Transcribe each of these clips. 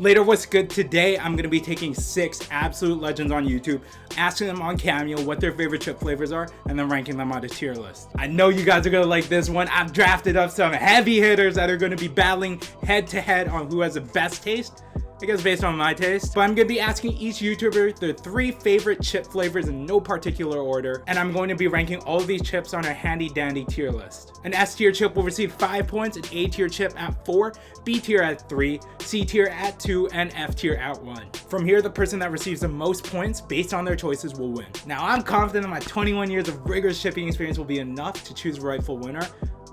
Later, what's good? Today, I'm going to be taking 6 absolute legends on YouTube, asking them on Cameo what their favorite chip flavors are, and then ranking them on a tier list. I know you guys are going to like this one. I've drafted up some heavy hitters that are going to be battling head to head on who has the best taste. I guess based on my taste. But I'm going to be asking each YouTuber their 3 favorite chip flavors in no particular order. And I'm going to be ranking all of these chips on a handy dandy tier list. An S tier chip will receive 5 points, an A tier chip at 4, B tier at 3, C tier at 2, and F tier at 1. From here, the person that receives the most points based on their choices will win. Now, I'm confident that my 21 years of rigorous shipping experience will be enough to choose a rightful winner.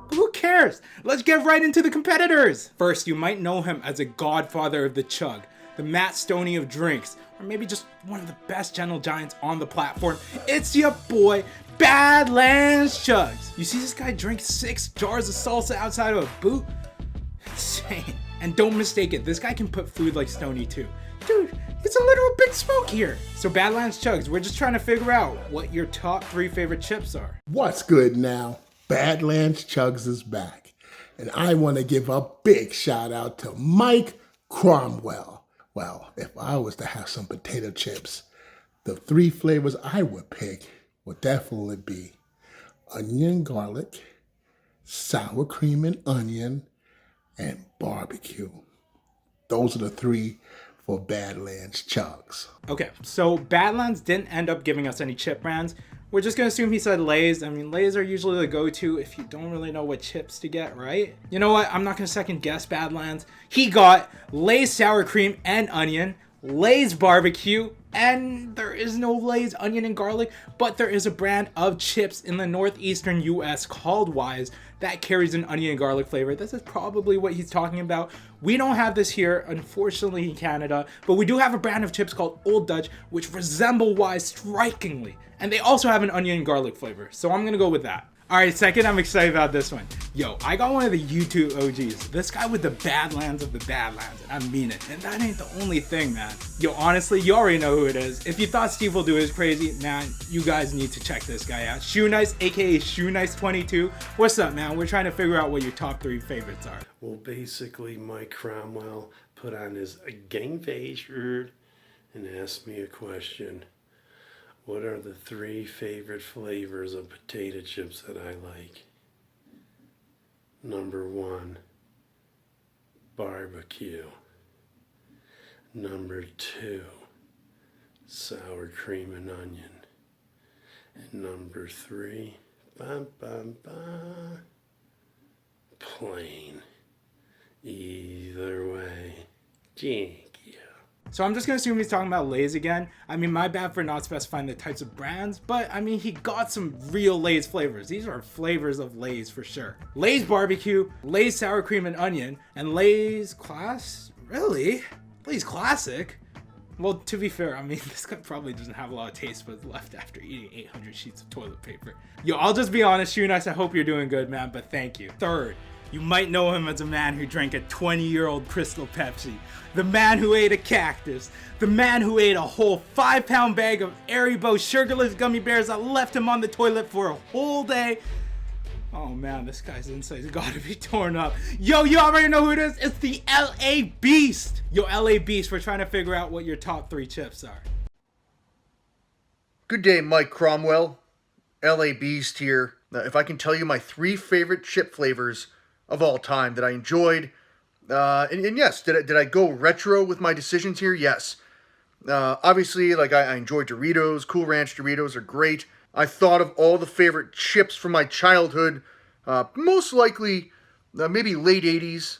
But who cares? Let's get right into the competitors! First, you might know him as a godfather of the chug, the Matt Stoney of drinks, or maybe just one of the best gentle giants on the platform. It's your boy, BadlandsChugs. You see this guy drink 6 jars of salsa outside of a boot? Insane. And don't mistake it, this guy can put food like Stoney too. Dude, it's a literal big smoke here. So BadlandsChugs, we're just trying to figure out what your top 3 favorite chips are. What's good now? BadlandsChugs is back, and I want to give a big shout out to Mike Cromwell. Well, if I was to have some potato chips, the 3 flavors I would pick would definitely be onion garlic, sour cream and onion, and barbecue. Those are the 3 for BadlandsChugs. Okay, so Badlands didn't end up giving us any chip brands. We're just gonna assume he said Lay's. I mean, Lay's are usually the go-to if you don't really know what chips to get, right? You know what? I'm not gonna second guess Badlands. He got Lay's sour cream and onion, Lay's barbecue, and there is no Lay's onion and garlic, but there is a brand of chips in the northeastern US called Wise that carries an onion and garlic flavor. This is probably what he's talking about. We don't have this here, unfortunately, in Canada, but we do have a brand of chips called Old Dutch, which resemble Wise strikingly. And they also have an onion and garlic flavor, so I'm gonna go with that. All right, second, I'm excited about this one. Yo, I got one of the YouTube OGs. This guy with the Badlands of the Badlands, and I mean it. And that ain't the only thing, man. Yo, honestly, you already know who it is. If you thought Steve will do is crazy, man, you guys need to check this guy out. Shoenice, AKA Shoenice22. What's up, man? We're trying to figure out what your top 3 favorites are. Well, basically, Mike Cromwell put on his gang face shirt and asked me a question. What are the 3 favorite flavors of potato chips that I like? Number 1, barbecue. Number 2, sour cream and onion. And number 3, plain. Either way, thank you. So I'm just gonna assume he's talking about Lay's again. I mean, my bad for not specifying the types of brands, but I mean, he got some real Lay's flavors. These are flavors of Lay's for sure. Lay's barbecue, Lay's sour cream and onion, and Lay's class? Really? Lay's classic? Well, to be fair, I mean, this guy probably doesn't have a lot of taste buds left after eating 800 sheets of toilet paper. Yo, I'll just be honest, Shoenice, I hope you're doing good, man, but thank you. Third, you might know him as a man who drank a 20-year-old Crystal Pepsi, the man who ate a cactus, the man who ate a whole 5-pound bag of Haribo sugarless gummy bears that left him on the toilet for a whole day. Oh man, this guy's inside's gotta be torn up. Yo, you already know who it is. It's the LA Beast. Yo, LA Beast, we're trying to figure out what your top 3 chips are. Good day, Mike Cromwell. LA Beast here. Now, if I can tell you my 3 favorite chip flavors of all time that I enjoyed, and yes, did I go retro with my decisions here? Yes. Obviously, like I enjoyed Doritos. Cool Ranch Doritos are great. I thought of all the favorite chips from my childhood, most likely maybe late 80s,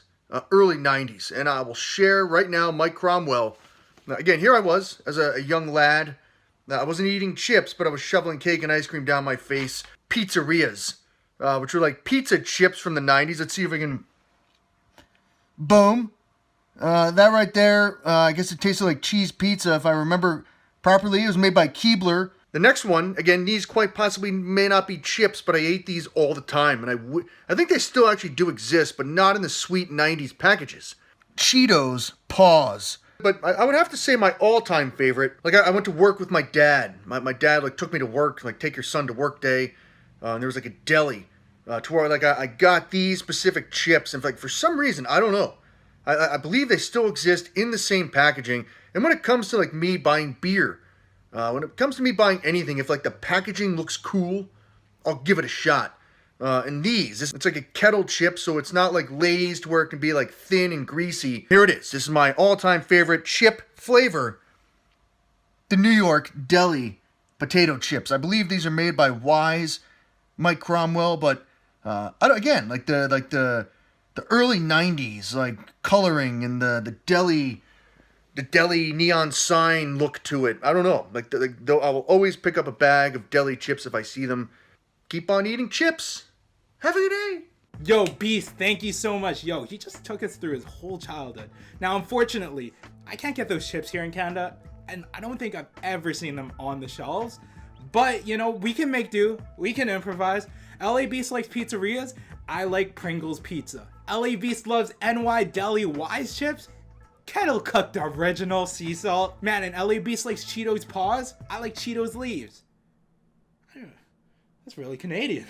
early 90s. And I will share right now Mike Cromwell. Now, again, here I was as a young lad. I wasn't eating chips, but I was shoveling cake and ice cream down my face. Pizzerias, which were like pizza chips from the 90s. Let's see if I can... Boom. That right there, I guess it tasted like cheese pizza if I remember properly. It was made by Keebler. The next one, again, these quite possibly may not be chips, but I ate these all the time. And I think they still actually do exist, but not in the sweet 90s packages. Cheetos Puffs. But I would have to say my all-time favorite, like I went to work with my dad. My dad like took me to work, like take your son to work day. And there was like a deli to where like I got these specific chips. And like for some reason, I don't know. I believe they still exist in the same packaging. And when it comes to like me buying beer, when it comes to me buying anything, if like the packaging looks cool, I'll give it a shot. And it's like a kettle chip, so it's not like Lay's to where it can be like thin and greasy. Here it is. This is my all-time favorite chip flavor. The New York Deli potato chips. I believe these are made by Wise, Mike Cromwell, but again, like the early 90s, like coloring and the deli neon sign look to it. I don't know. I will always pick up a bag of deli chips if I see them. Keep on eating chips. Have a good day. Yo, Beast, thank you so much. Yo, he just took us through his whole childhood. Now, unfortunately, I can't get those chips here in Canada, and I don't think I've ever seen them on the shelves. But, you know, we can make do. We can improvise. LA Beast likes pizzerias. I like Pringles pizza. LA Beast loves NY Deli Wise chips. Kettle cooked original sea salt. Man, and LA Beast likes Cheetos Paws. I like Cheetos Leaves. That's really Canadian.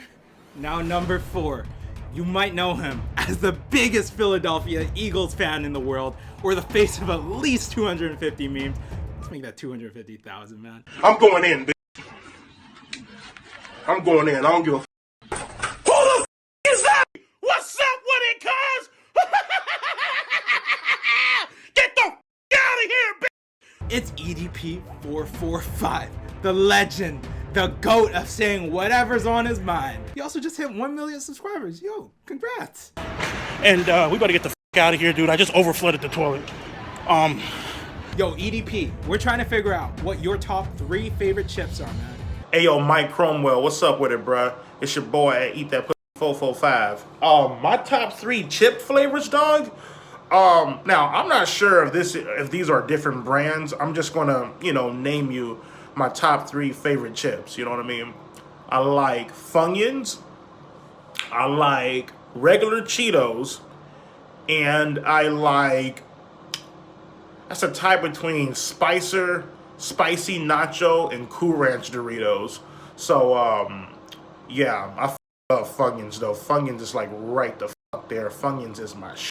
Now, number 4. You might know him as the biggest Philadelphia Eagles fan in the world, or the face of at least 250 memes. Let's make that 250,000, man. I'm going in, bitch. I'm going in. I don't give a Who the is that? What's up with it, cuz? Get the out of here, bitch! It's EDP 445, the legend, the GOAT of saying whatever's on his mind. He also just hit 1 million subscribers. Yo, congrats. And we better get the out of here, dude. I just overflooded the toilet. Yo, EDP, we're trying to figure out what your top 3 favorite chips are, man. Hey, yo, Mike Cromwell, what's up with it, bruh? It's your boy at Eat That 445. My top 3 chip flavors, dog. Now I'm not sure if these are different brands. I'm just gonna, name you my top 3 favorite chips. You know what I mean? I like Funyuns. I like regular Cheetos, and I like. That's a tie between spicy Nacho, and Cool Ranch Doritos. So, yeah, I love Funyuns, though. Funyuns is like right the fuck there. Funyuns is my shit.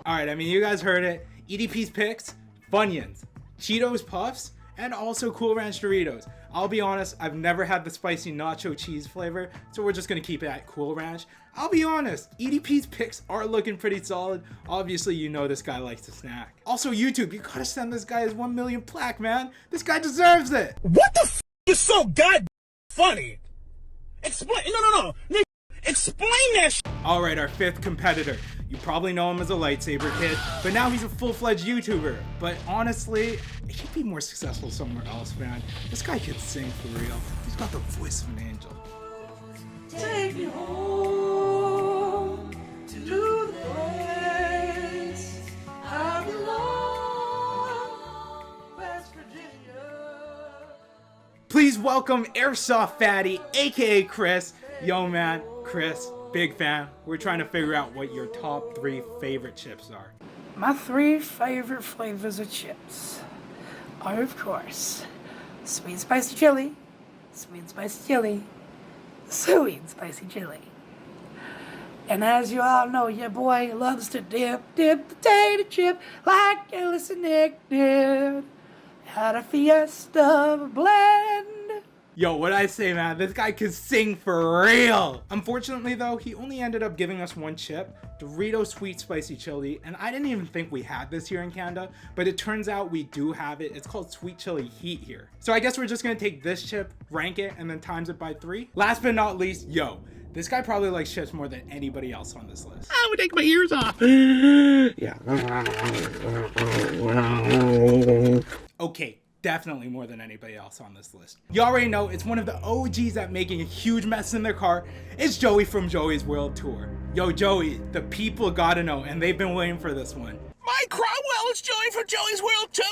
Alright, I mean, you guys heard it. EDP's picks, Funyuns, Cheetos Puffs, and also Cool Ranch Doritos. I'll be honest, I've never had the spicy nacho cheese flavor, so we're just gonna keep it at Cool Ranch. I'll be honest, EDP's picks are looking pretty solid. Obviously, you know this guy likes to snack. Also, YouTube, you gotta send this guy his 1 million plaque, man. This guy deserves it. What the f is so goddamn funny? Explain. No. Explain that shit. Alright, our 5th competitor. You probably know him as a lightsaber kid, but now he's a full-fledged YouTuber. But honestly, he could be more successful somewhere else, man. This guy can sing for real. He's got the voice of an angel. Take me home to the place I belong, West Virginia. Please welcome Airsoftfatty, AKA Chris. Yo, man, Chris, big fan. We're trying to figure out what your top 3 favorite chips are. My 3 favorite flavors of chips are, of course, sweet and spicy chili, sweet and spicy chili, sweet and spicy chili. And as you all know, your boy loves to dip potato chip like Ellis and Nick did. Had a fiesta blend. Yo, what I say, man, this guy can sing for real. Unfortunately, though, he only ended up giving us 1 chip, Doritos Sweet Spicy Chili, and I didn't even think we had this here in Canada, but it turns out we do have it. It's called Sweet Chili Heat here. So I guess we're just gonna take this chip, rank it, and then times it by 3. Last but not least, yo, this guy probably likes chips more than anybody else on this list. I would take my ears off. Yeah. Okay, definitely more than anybody else on this list. You already know it's one of the OGs at making a huge mess in their car. It's Joey from Joey's World Tour. Yo, Joey, the people gotta know, and they've been waiting for this one. Mike Cromwell, it's Joey from Joey's World Tour.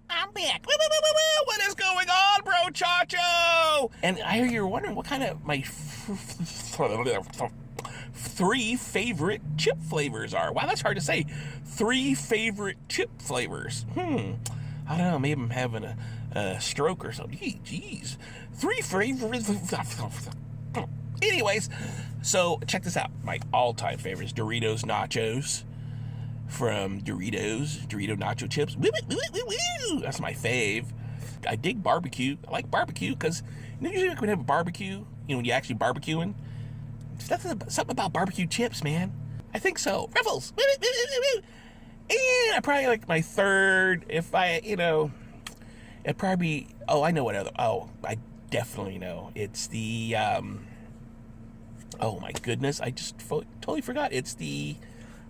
I'm back. What is going on, bro, Chacho? And I hear you're wondering what kind of my 3 favorite chip flavors are. Wow, that's hard to say. 3 favorite chip flavors. I don't know. Maybe I'm having a stroke or something. Jeez. 3 favorite. Anyways, so check this out. My all-time favorites, Doritos Nachos from Dorito nacho chips. Woo, woo, woo, woo, woo. That's my fave. I dig barbecue. I like barbecue because usually when you have a barbecue, when you're actually barbecuing, something about barbecue chips, man. I think so. Ruffles. Woo, woo, woo, woo, woo. And I probably like my third, if I, it'd probably be, I know what other, I definitely know. It's the, oh my goodness, I just totally forgot. It's the,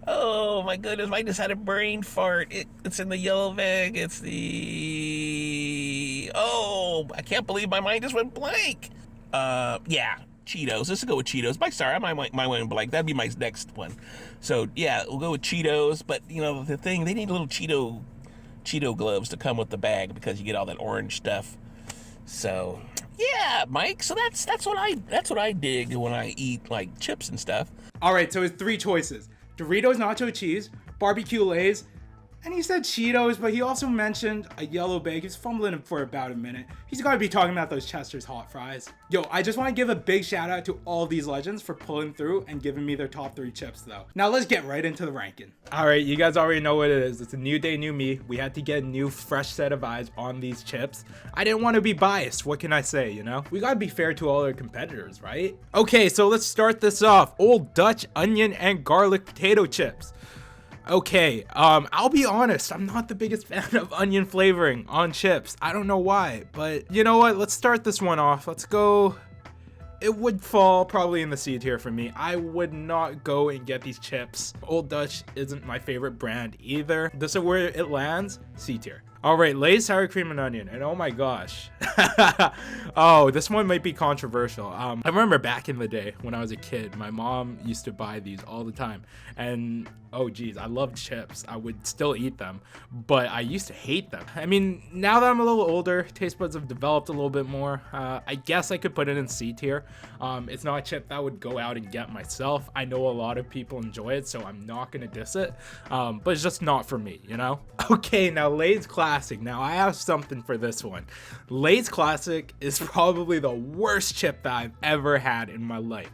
oh my goodness, I just had a brain fart. It's in the yellow bag. It's the, I can't believe my mind just went blank. Yeah, Cheetos. Let's go with Cheetos. Sorry, my went blank. That'd be my next one. So yeah, we'll go with Cheetos. But the thing, they need little Cheeto gloves to come with the bag because you get all that orange stuff. So yeah, Mike. So that's what I dig when I eat like chips and stuff. All right, so it's 3 choices: Doritos nacho cheese, barbecue Lay's, and he said Cheetos, but he also mentioned a yellow bag. He's fumbling for about a minute. He's got to be talking about those Chester's hot fries. Yo, I just want to give a big shout out to all these legends for pulling through and giving me their top 3 chips though. Now let's get right into the ranking. All right, you guys already know what it is. It's a new day, new me. We had to get a new fresh set of eyes on these chips. I didn't want to be biased. What can I say, We got to be fair to all our competitors, right? Okay, so let's start this off. Old Dutch onion and garlic potato chips. Okay, I'll be honest, I'm not the biggest fan of onion flavoring on chips. I don't know why, but you know what? Let's start this one off. Let's go. It would fall probably in the C tier for me. I would not go and get these chips. Old Dutch isn't my favorite brand either. This is where it lands, C tier. All right, Lay's sour cream and onion, and oh my gosh. Oh, this one might be controversial. I remember back in the day when I was a kid, my mom used to buy these all the time, and oh geez, I loved chips. I would still eat them, but I used to hate them. I mean, now that I'm a little older, taste buds have developed a little bit more. I guess I could put it in C tier. It's not a chip that I would go out and get myself. I know a lot of people enjoy it, so I'm not gonna diss it, but it's just not for me, Okay, now Lay's Classic. Now I have something for this one. Lay's Classic is probably the worst chip that I've ever had in my life.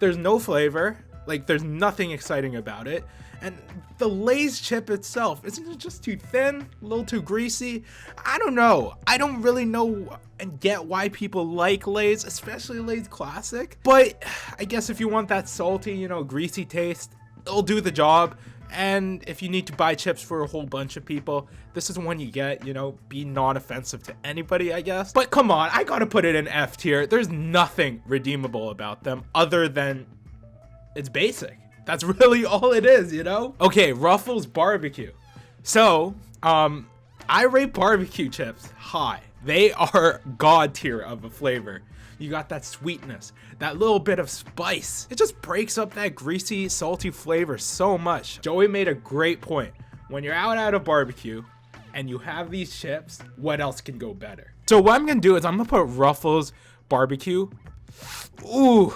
There's no flavor, there's nothing exciting about it. And the Lay's chip itself, isn't it just too thin, a little too greasy? I don't know. I don't really know and get why people like Lay's, especially Lay's Classic. But I guess if you want that salty, greasy taste, it'll do the job. And if you need to buy chips for a whole bunch of people, this is one you get, be non-offensive to anybody, I guess. But come on, I gotta put it in F tier. There's nothing redeemable about them other than it's basic. That's really all it is, Okay, Ruffles barbecue. So, I rate barbecue chips high. They are god tier of a flavor. You got that sweetness, that little bit of spice. It just breaks up that greasy, salty flavor so much. Joey made a great point. When you're out at a barbecue and you have these chips, what else can go better? So what I'm gonna do is I'm gonna put Ruffles barbecue. Ooh,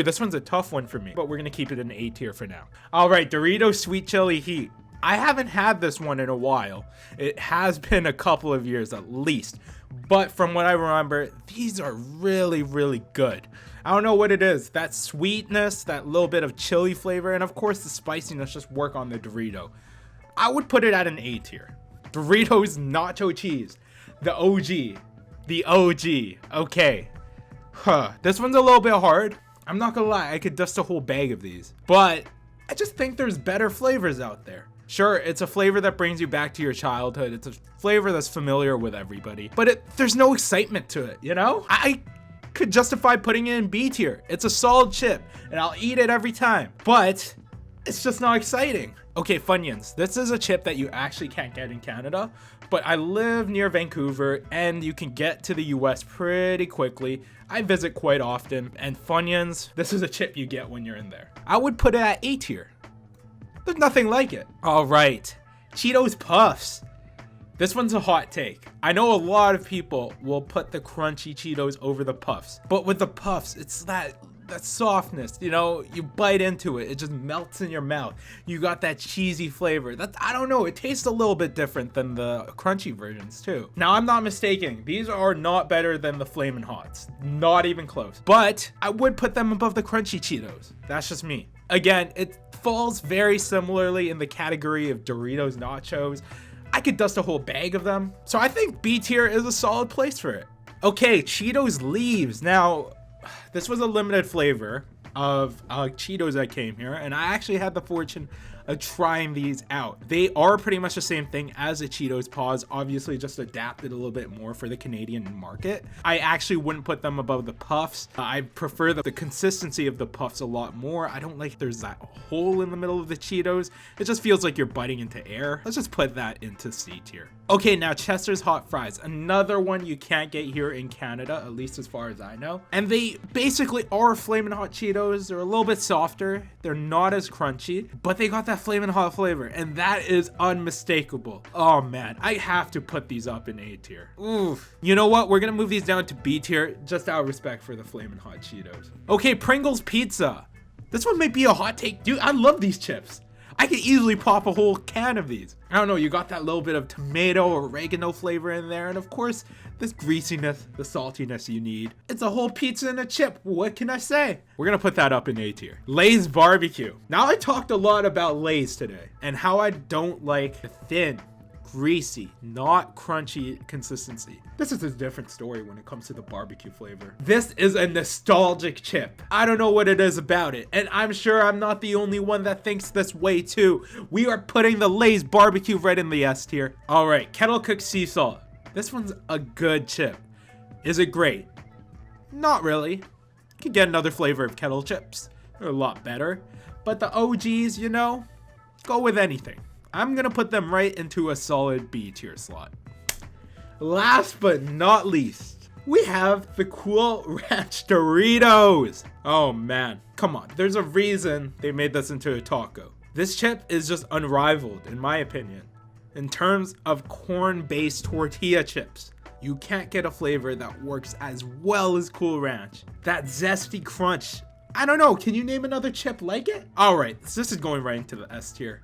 this one's a tough one for me, but we're gonna keep it in A tier for now. All right, Doritos Sweet Chili Heat. I haven't had this one in a while. It has been a couple of years at least. But from what I remember, these are really, really good. I don't know what it is. That sweetness, that little bit of chili flavor, and of course the spiciness just work on the Dorito. I would put it at an A tier. Doritos Nacho Cheese. The OG. The OG. Okay. This one's a little bit hard. I'm not gonna lie, I could dust a whole bag of these. But I just think there's better flavors out there. Sure, it's a flavor that brings you back to your childhood. It's a flavor that's familiar with everybody. But there's no excitement to it, I could justify putting it in B tier. It's a solid chip, and I'll eat it every time. But it's just not exciting. Okay, Funyuns. This is a chip that you actually can't get in Canada. But I live near Vancouver, and you can get to the US pretty quickly. I visit quite often, and Funyuns, this is a chip you get when you're in there. I would put it at A tier. There's nothing like it. All right, Cheetos Puffs. This one's a hot take. I know a lot of people will put the crunchy Cheetos over the Puffs, but with the Puffs, it's that that softness, you know, you bite into it, it just melts in your mouth. You got that cheesy flavor. I don't know, it tastes a little bit different than the crunchy versions too. Now, I'm not mistaken. These are not better than the Flamin' Hots. Not even close. But I would put them above the crunchy Cheetos. That's just me. Again, it falls very similarly in the category of Doritos Nachos. I could dust a whole bag of them. So I think B tier is a solid place for it. Okay, Cheetos Leaves. Now, this was a limited flavor of Cheetos that came here, and I actually had the fortune of trying these out. They are pretty much the same thing as the Cheetos Paws, obviously just adapted a little bit more for the Canadian market. I actually wouldn't put them above the Puffs. I prefer the consistency of the Puffs a lot more. I don't like there's that hole in the middle of the Cheetos. It just feels like you're biting into air. Let's just put that into C tier. Okay, now Chester's Hot Fries, another one you can't get here in Canada, at least as far as I know. And they basically are Flamin' Hot Cheetos. They're a little bit softer. They're not as crunchy, but they got that Flamin' Hot flavor, and that is unmistakable. Oh man, I have to put these up in A tier. Oof. You know what? We're gonna move these down to B tier, just out of respect for the Flamin' Hot Cheetos. Okay, Pringles Pizza. This one might be a hot take. Dude, I love these chips. I could easily pop a whole can of these. I don't know, you got that little bit of tomato or oregano flavor in there, and of course, this greasiness, the saltiness you need. It's a whole pizza and a chip. What can I say? We're gonna put that up in A tier. Lay's Barbecue. Now, I talked a lot about Lay's today, and how I don't like the thin, greasy, not crunchy consistency. This is a different story when it comes to the barbecue flavor. This is a nostalgic chip. I don't know what it is about it, and I'm sure I'm not the only one that thinks this way too. We are putting the Lay's Barbecue right in the S tier. All right, Kettle Cooked Sea Salt. This one's a good chip. Is it great? Not really. You could get another flavor of kettle chips. They're a lot better. But the OGs, you know, go with anything. I'm gonna put them right into a solid B tier slot. Last but not least, we have the Cool Ranch Doritos. Oh man, come on. There's a reason they made this into a taco. This chip is just unrivaled, in my opinion. In terms of corn-based tortilla chips, you can't get a flavor that works as well as Cool Ranch. That zesty crunch. I don't know, can you name another chip like it? All right, so this is going right into the S tier.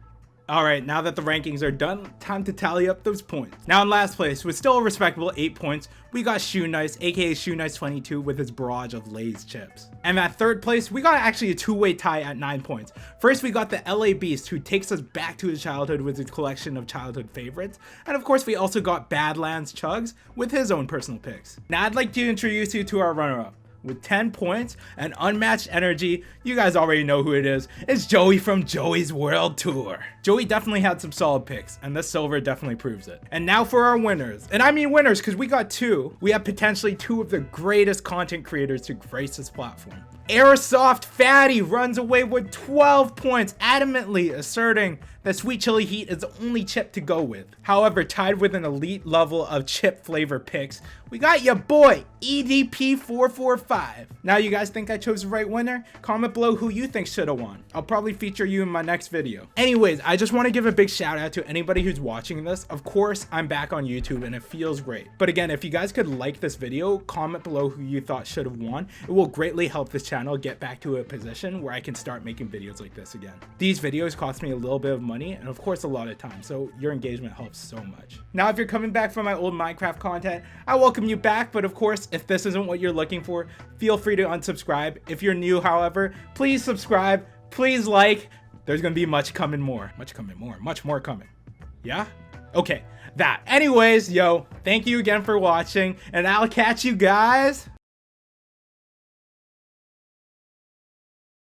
All right, now that the rankings are done, time to tally up those points. Now in last place, with still a respectable 8 points, we got Shoenice, aka Shoenice22, with his barrage of Lay's chips. And at third place, we got actually a two-way tie at 9 points. First, we got the LA Beast, who takes us back to his childhood with his collection of childhood favorites. And of course, we also got BadlandsChugs with his own personal picks. Now I'd like to introduce you to our runner-up. With 10 points and unmatched energy, you guys already know who it is. It's Joey from Joey's World Tour. Joey definitely had some solid picks, and this silver definitely proves it. And now for our winners. And I mean winners because we got two. We have potentially two of the greatest content creators to grace this platform. AirsoftFatty runs away with 12 points, adamantly asserting that sweet chili heat is the only chip to go with. However, tied with an elite level of chip flavor picks, we got your boy, EDP445. Now you guys think I chose the right winner? Comment below who you think should have won. I'll probably feature you in my next video. Anyways, I just want to give a big shout out to anybody who's watching this. Of course, I'm back on YouTube and it feels great. But again, if you guys could like this video, comment below who you thought should have won. It will greatly help this channel get back to a position where I can start making videos like this again. These videos cost me a little bit of money and of course a lot of time, so your engagement helps so much. Now, if you're coming back from my old Minecraft content, I welcome you back, but of course, if this isn't what you're looking for, feel free to unsubscribe. If you're new, however, please subscribe, please like. There's gonna be much more coming. Yeah? Okay, that. Anyways, yo, thank you again for watching, and I'll catch you guys